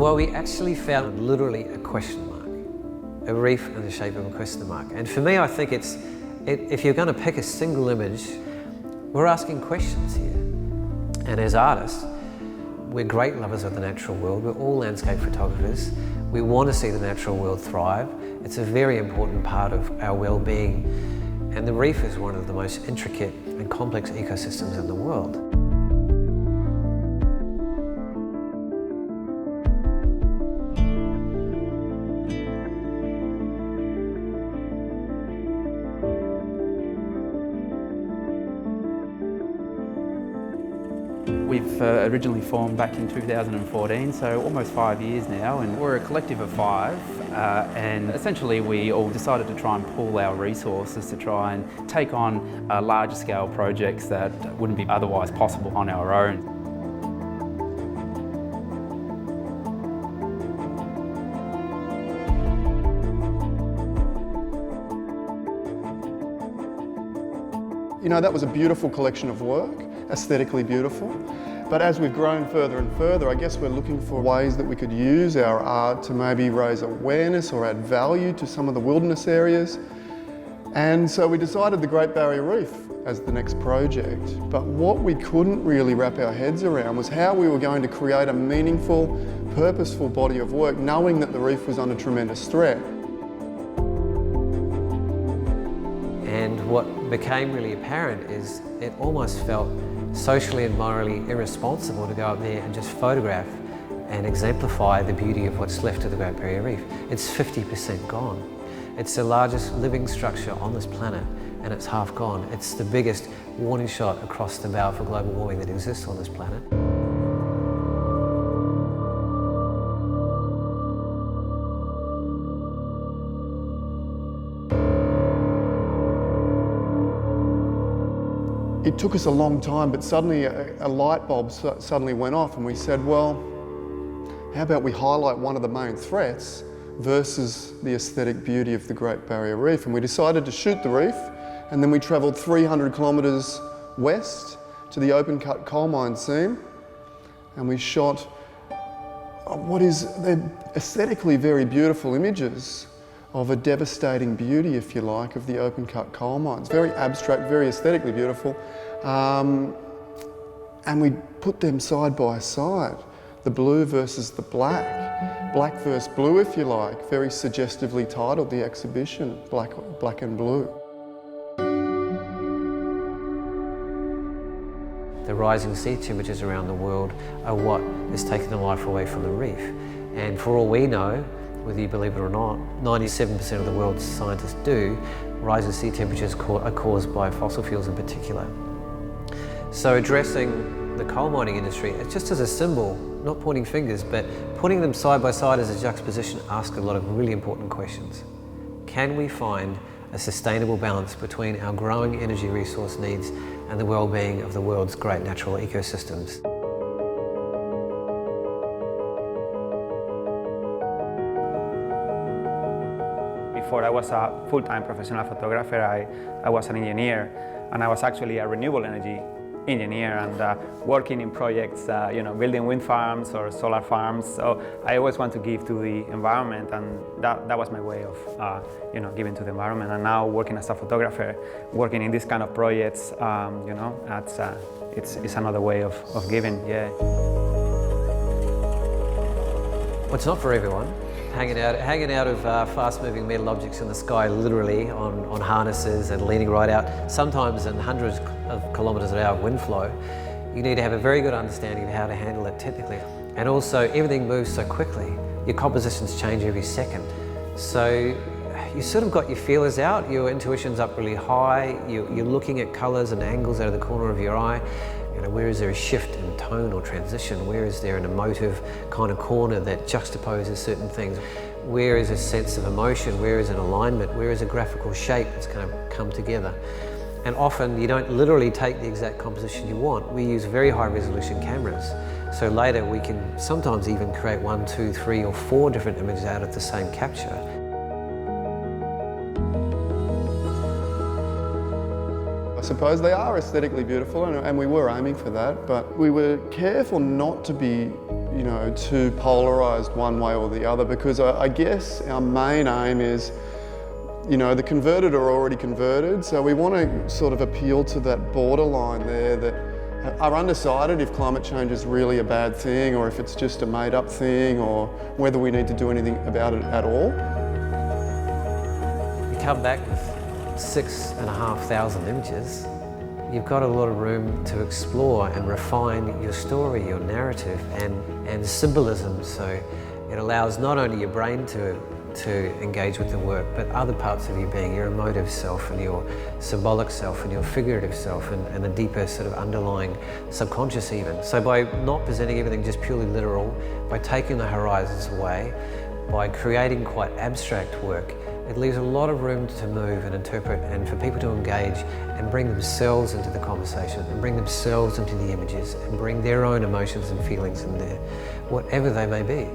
Well, we actually found literally a question mark, a reef in the shape of a question mark. And for me, I think if you're going to pick a single image, we're asking questions here. And as artists, we're great lovers of the natural world. We're all landscape photographers. We want to see the natural world thrive. It's a very important part of our well-being. And the reef is one of the most intricate and complex ecosystems in the world. We've originally formed back in 2014, so almost 5 years now, and we're a collective of 5, and essentially we all decided to try and pool our resources to try and take on larger scale projects that wouldn't be otherwise possible on our own. You know, that was a beautiful collection of work, aesthetically beautiful. But as we've grown further and further, I guess we're looking for ways that we could use our art to maybe raise awareness or add value to some of the wilderness areas. And so we decided the Great Barrier Reef as the next project. But what we couldn't really wrap our heads around was how we were going to create a meaningful, purposeful body of work, knowing that the reef was under tremendous threat. And what became really apparent is it almost felt socially and morally irresponsible to go up there and just photograph and exemplify the beauty of what's left of the Great Barrier Reef. It's 50% gone. It's the largest living structure on this planet and it's half gone. It's the biggest warning shot across the bow for global warming that exists on this planet. It took us a long time, but suddenly a light bulb suddenly went off and we said, well, how about we highlight one of the main threats versus the aesthetic beauty of the Great Barrier Reef? And we decided to shoot the reef, and then we travelled 300 kilometres west to the open cut coal mine seam, and we shot what is aesthetically very beautiful images of a devastating beauty, if you like, of the open cut coal mines. Very abstract, very aesthetically beautiful. And we put them side by side, the blue versus the black. Black versus blue, if you like, very suggestively titled the exhibition, Black and Blue. The rising sea temperatures around the world are what is taking the life away from the reef. And for all we know, whether you believe it or not, 97% of the world's scientists do, rising sea temperatures are caused by fossil fuels in particular. So addressing the coal mining industry, just as a symbol, not pointing fingers, but putting them side by side as a juxtaposition, asks a lot of really important questions. Can we find a sustainable balance between our growing energy resource needs and the well-being of the world's great natural ecosystems? Before I was a full-time professional photographer, I was an engineer, and I was actually a renewable energy engineer and working in projects, building wind farms or solar farms. So I always want to give to the environment, and that was my way of giving to the environment. And now working as a photographer, working in these kind of projects, it's another way of giving, yeah. Well, it's not for everyone. Hanging out of fast-moving metal objects in the sky, literally on harnesses and leaning right out, sometimes in hundreds of kilometres an hour of wind flow, you need to have a very good understanding of how to handle it technically. And also, everything moves so quickly. Your compositions change every second. So you sort of got your feelers out, your intuition's up really high, you're looking at colours and angles out of the corner of your eye. Where is there a shift in tone or transition? Where is there an emotive kind of corner that juxtaposes certain things? Where is a sense of emotion? Where is an alignment? Where is a graphical shape that's going to come together? And often you don't literally take the exact composition you want. We use very high resolution cameras. So later we can sometimes even create 1, 2, 3 or 4 different images out of the same capture. I suppose they are aesthetically beautiful, and we were aiming for that, but we were careful not to be, you know, too polarised one way or the other, because I guess our main aim is, you know, the converted are already converted, so we want to sort of appeal to that borderline there that are undecided if climate change is really a bad thing or if it's just a made-up thing or whether we need to do anything about it at all. You come back with 6,500 images, you've got a lot of room to explore and refine your story, your narrative and symbolism, so it allows not only your brain to engage with the work, but other parts of your being, your emotive self and your symbolic self and your figurative self and a deeper sort of underlying subconscious even. So by not presenting everything just purely literal, by taking the horizons away, by creating quite abstract work, it leaves a lot of room to move and interpret and for people to engage and bring themselves into the conversation and bring themselves into the images and bring their own emotions and feelings in there, whatever they may be.